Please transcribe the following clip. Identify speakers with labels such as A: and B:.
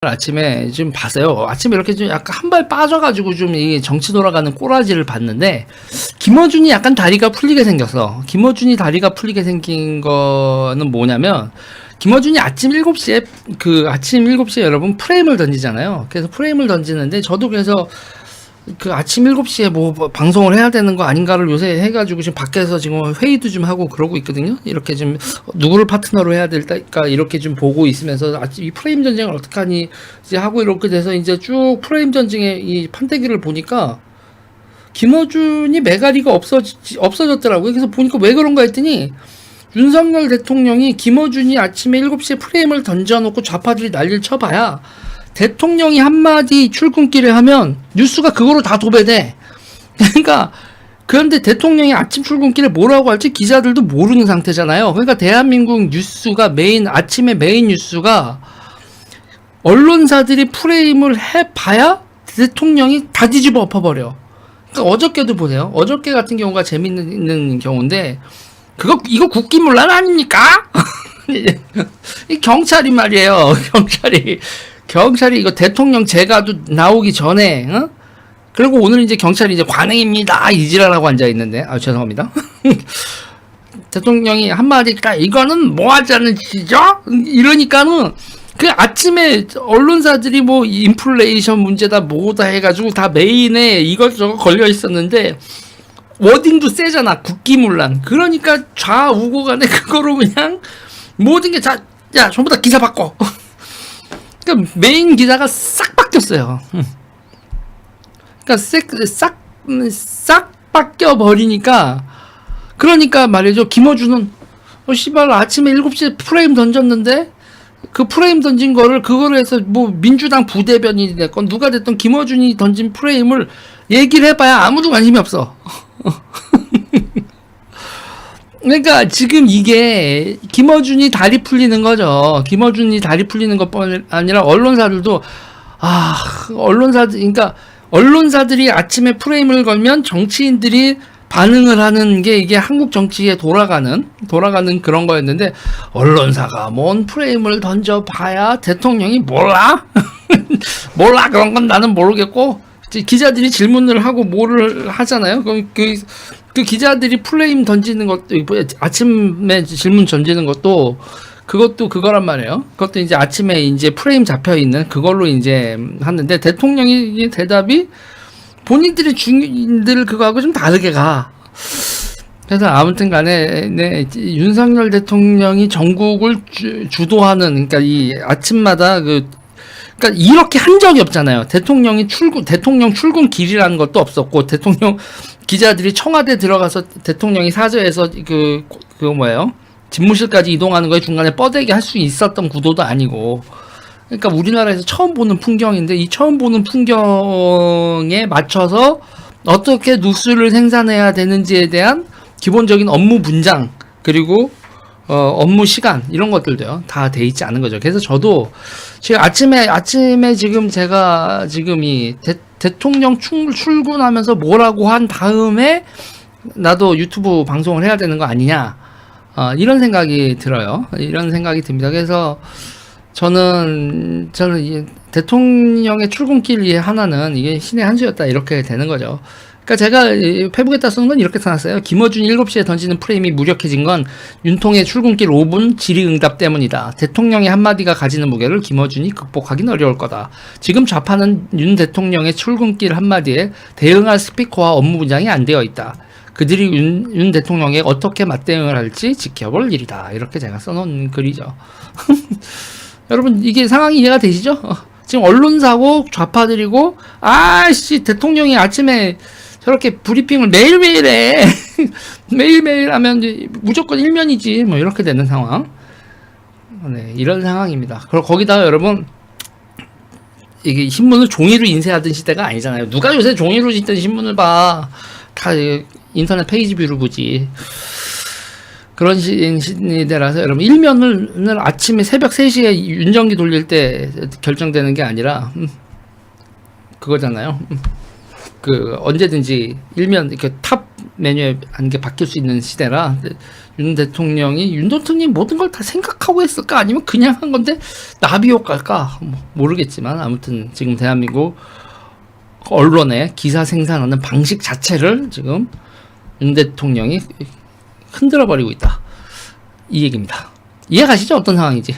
A: 아침에 좀 봤어요. 아침에 이렇게 좀 약간 한 발 빠져가지고 좀 이 정치 돌아가는 꼬라지를 봤는데, 김어준이 약간 다리가 풀리게 생겼어. 김어준이 다리가 풀리게 생긴 거는 뭐냐면, 김어준이 아침 7시에 여러분 프레임을 던지잖아요. 그래서 프레임을 던지는데, 저도 그래서 그 아침 7시에 뭐 방송을 해야 되는 거 아닌가를 요새 해가지고 지금 밖에서 지금 회의도 좀 하고 그러고 있거든요. 이렇게 좀 누구를 파트너로 해야 될까 이렇게 좀 보고 있으면서 이 프레임 전쟁을 어떻게 하니 이제 하고 이렇게 돼서 이제 쭉 프레임 전쟁의 이 판때기를 보니까 김어준이 메가리가 없어졌더라고요. 그래서 보니까 왜 그런가 했더니 윤석열 대통령이 김어준이 아침에 7시에 프레임을 던져놓고 좌파들이 난리를 쳐봐야 대통령이 한마디 출근길에 하면 뉴스가 그거로 다 도배돼. 그러니까 그런데 대통령이 아침 출근길에 뭐라고 할지 기자들도 모르는 상태잖아요. 그러니까 대한민국 뉴스가 아침에 메인 뉴스가 언론사들이 프레임을 해봐야 대통령이 다 뒤집어 엎어버려. 그러니까 어저께도 보세요. 어저께 같은 경우가 재밌는 경우인데 이거 국기문란 아닙니까? 이 경찰이 말이에요. 경찰이 이거 대통령 재가도 나오기 전에, 그리고 오늘 이제 경찰이 이제 관행입니다. 이지라라고 앉아있는데, 죄송합니다. 대통령이 한마디, 이거는 뭐 하자는 짓이죠? 이러니까는, 그 아침에 언론사들이 뭐 인플레이션 문제다 뭐다 해가지고 다 메인에 이것저것 걸려 있었는데, 워딩도 세잖아. 국기문란. 그러니까 좌우고 간에 그거로 그냥 모든 게 야, 전부 다 기사 바꿔. 그러니까 메인 기자가 싹 바뀌었어요. 그러니까 싹 바뀌어 버리니까, 그러니까 말이죠. 김어준은 씨발 아침에 7시에 프레임 던졌는데 그 프레임 던진 그거를 해서 뭐 민주당 부대변인이 됐건 누가 됐든 김어준이 던진 프레임을 얘기를 해봐야 아무도 관심이 없어. 그러니까 지금 이게 김어준이 다리 풀리는 거죠. 김어준이 다리 풀리는 것뿐 아니라 언론사들도 그러니까 언론사들이 아침에 프레임을 걸면 정치인들이 반응을 하는 게 이게 한국 정치에 돌아가는 그런 거였는데, 언론사가 뭔 프레임을 던져봐야 대통령이 몰라? 몰라, 그런 건 나는 모르겠고, 기자들이 질문을 하고 뭐를 하잖아요. 그럼 그 기자들이 프레임 던지는 것도, 아침에 질문 던지는 것도, 그것도 그거란 말이에요. 그것도 이제 아침에 이제 프레임 잡혀 있는 그걸로 이제 하는데, 대통령이 대답이 본인들의 주인들 그거하고 좀 다르게 가. 그래서 아무튼 간에, 윤석열 대통령이 전국을 주도하는, 그러니까 이 아침마다 그러니까 이렇게 한 적이 없잖아요. 대통령 출근 길이라는 것도 없었고, 기자들이 청와대 들어가서 대통령이 사저에서 그거 뭐예요? 집무실까지 이동하는 거에 중간에 뻗대기 할 수 있었던 구도도 아니고, 그러니까 우리나라에서 처음 보는 풍경인데, 이 처음 보는 풍경에 맞춰서 어떻게 뉴스를 생산해야 되는지에 대한 기본적인 업무 분장, 그리고 업무 시간, 이런 것들도요, 다 돼 있지 않은 거죠. 그래서 저도 지금 아침에 제가 이 대통령 출근하면서 뭐라고 한 다음에 나도 유튜브 방송을 해야 되는 거 아니냐, 이런 생각이 들어요. 이런 생각이 듭니다. 그래서 저는 이 대통령의 출근길 하나는 이게 신의 한 수였다, 이렇게 되는 거죠. 그러니까 제가 페북에다 쓰는 건 이렇게 써놨어요. 김어준이 7시에 던지는 프레임이 무력해진 건 윤통의 출근길 5분 질의응답 때문이다. 대통령의 한마디가 가지는 무게를 김어준이 극복하기는 어려울 거다. 지금 좌파는 윤 대통령의 출근길 한마디에 대응할 스피커와 업무 분장이 안 되어 있다. 그들이 윤 대통령에 어떻게 맞대응을 할지 지켜볼 일이다. 이렇게 제가 써놓은 글이죠. 여러분, 이게 상황이 이해가 되시죠? 지금 언론사고 좌파들이고, 대통령이 아침에 저렇게 브리핑을 매일매일 해. 매일매일 하면 무조건 일면이지. 뭐 이렇게 되는 상황. 네, 이런 상황입니다. 그리고 거기다가 여러분, 이게 신문을 종이로 인쇄하던 시대가 아니잖아요. 누가 요새 종이로 읽던 신문을 봐. 다 인터넷 페이지 뷰를 보지. 그런 시대라서 여러분, 일면을 아침에 새벽 3시에 윤정기 돌릴 때 결정되는 게 아니라 그거잖아요. 언제든지 일면 탑 메뉴에 한 게 바뀔 수 있는 시대라 윤 대통령이 모든 걸 다 생각하고 했을까 아니면 그냥 한 건데 나비 효과일까 모르겠지만 아무튼 지금 대한민국 언론의 기사 생산하는 방식 자체를 지금 윤 대통령이 흔들어 버리고 있다 이 얘기입니다. 이해가시죠? 어떤 상황인지.